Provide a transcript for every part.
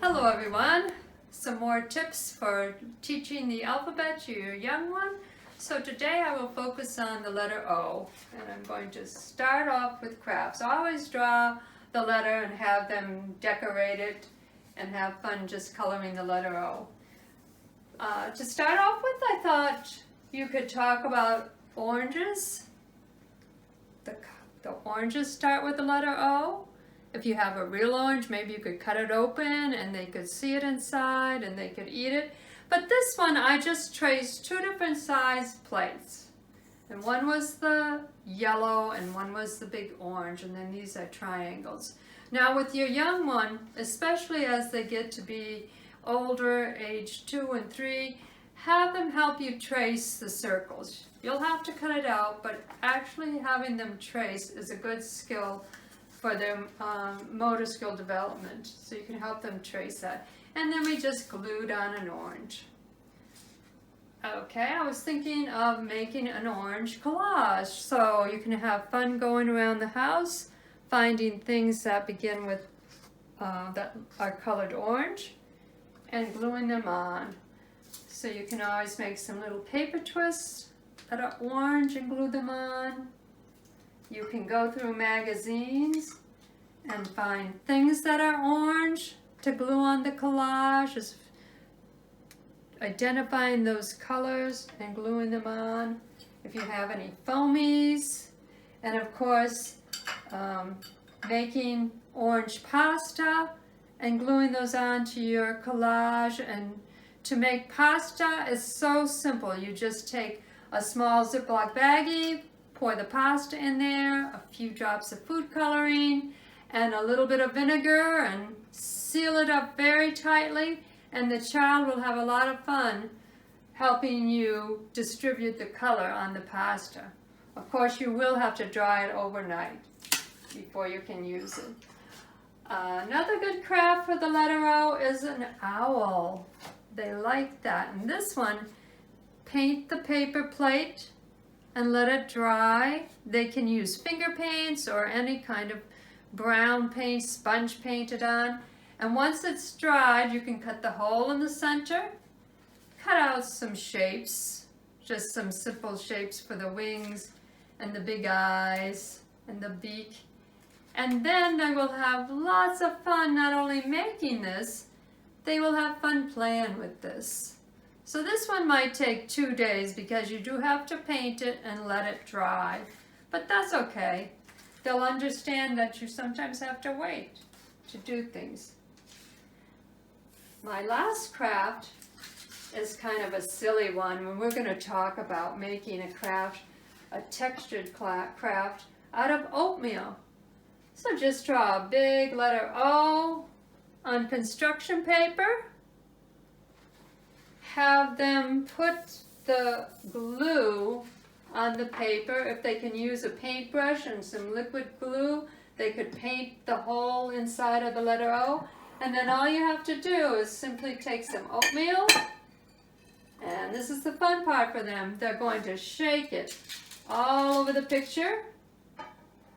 Hello everyone, some more tips for teaching the alphabet to your young one. So today I will focus on the letter O, and I'm going to start off with crafts. I always draw the letter and have them decorated and have fun just coloring the letter O. To start off with, I thought you could talk about oranges. The oranges start with the letter O. If you have a real orange, maybe you could cut it open and they could see it inside and they could eat it. But this one, I just traced two different sized plates. And one was the yellow and one was the big orange, and then these are triangles. Now with your young one, especially as they get to be older, age 2 and 3, have them help you trace the circles. You'll have to cut it out, but actually having them trace is a good skill for their motor skill development, so you can help them trace that. And then we just glued on an orange. Okay, I was thinking of making an orange collage, so you can have fun going around the house, finding things that begin with, that are colored orange, and gluing them on. So you can always make some little paper twists that are orange and glue them on. You can go through magazines and find things that are orange to glue on the collage, just identifying those colors and gluing them on. If you have any foamies, and of course making orange pasta and gluing those onto your collage. And to make pasta is so simple. You just take a small Ziploc baggie, pour the pasta in there, a few drops of food coloring, and a little bit of vinegar, and seal it up very tightly, and the child will have a lot of fun helping you distribute the color on the pasta. Of course, you will have to dry it overnight before you can use it. Another good craft for the letter O is an owl. They like that. And this one, paint the paper plate and let it dry. They can use finger paints or any kind of brown paint, sponge painted on. And once it's dried, you can cut the hole in the center, cut out some shapes, just some simple shapes for the wings and the big eyes and the beak. And then they will have lots of fun not only making this, they will have fun playing with this. So this one might take 2 days because you do have to paint it and let it dry, but that's okay. They'll understand that you sometimes have to wait to do things. My last craft is kind of a silly one, and we're going to talk about making a craft, a textured craft out of oatmeal. So just draw a big letter O on construction paper. Have them put the glue on the paper. If they can use a paintbrush and some liquid glue, they could paint the hole inside of the letter O. And then all you have to do is simply take some oatmeal, and this is the fun part for them. They're going to shake it all over the picture,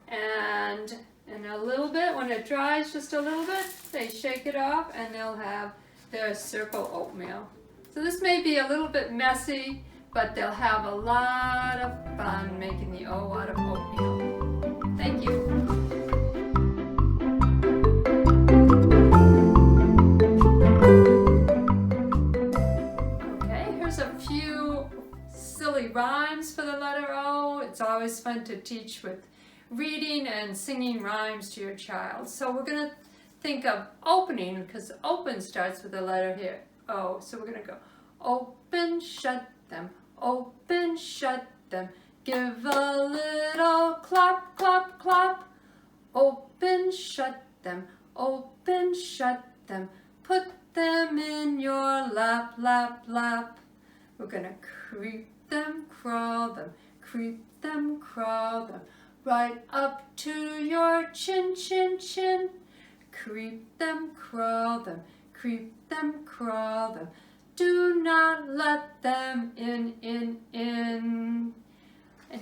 and in a little bit, when it dries just a little bit, they shake it off and they'll have their circle oatmeal. So this may be a little bit messy, but they'll have a lot of fun making the O out of oatmeal. Thank you. Okay, here's a few silly rhymes for the letter O. It's always fun to teach with reading and singing rhymes to your child. So we're going to think of opening, because open starts with the letter here, O. So we're going to go open, shut them, open, shut them, give a little clap, clap, clap. Open, shut them, open, shut them, put them in your lap, lap, lap. We're going to creep them, crawl them, creep them, crawl them, right up to your chin, chin, chin. Creep them, crawl them, creep them, crawl them, Do not let them in. And you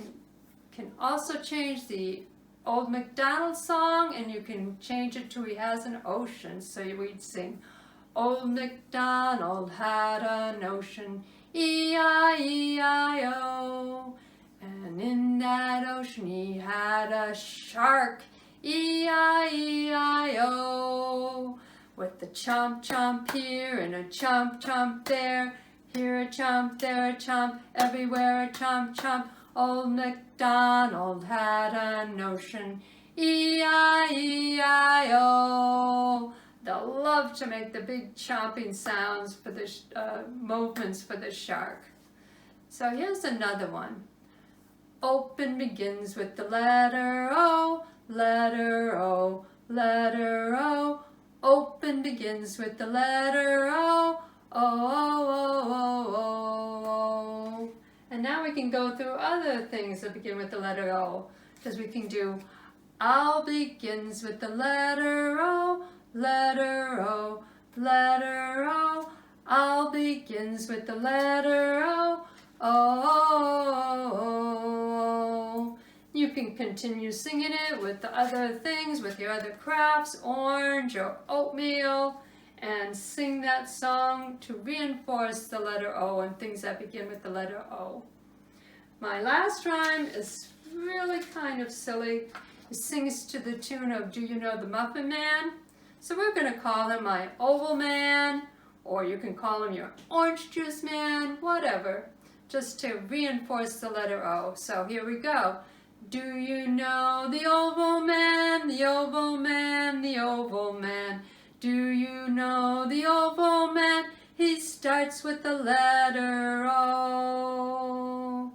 can also change the Old MacDonald song, and you can change it to He Has an Ocean. So we'd sing, Old MacDonald had an ocean, E-I-E-I-O. And in that ocean he had a shark, E-I-E-I-O. With a chomp chomp here and a chomp chomp there, here a chomp, there a chomp, everywhere a chomp chomp. Old MacDonald had an ocean, E-I-E-I-O. They'll love to make the big chomping sounds for the movements for the shark. So here's another one. Open begins with the letter O, letter O, letter O. Open begins with the letter O, O, O, O, O, O. And now we can go through other things that begin with the letter O, because we can do Owl begins with the letter O, letter O, letter O. Owl begins with the letter O, O, O, O. You can continue singing it with the other things, with your other crafts, orange or oatmeal, and sing that song to reinforce the letter O and things that begin with the letter O. My last rhyme is really kind of silly. It sings to the tune of Do You Know the Muffin Man? So we're going to call him my Oval Man, or you can call him your Orange Juice Man, whatever, just to reinforce the letter O. So here we go. Do you know the Oval Man, the Oval Man, the Oval Man? Do you know the Oval Man? He starts with the letter O.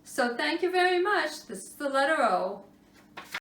So thank you very much. This is the letter O.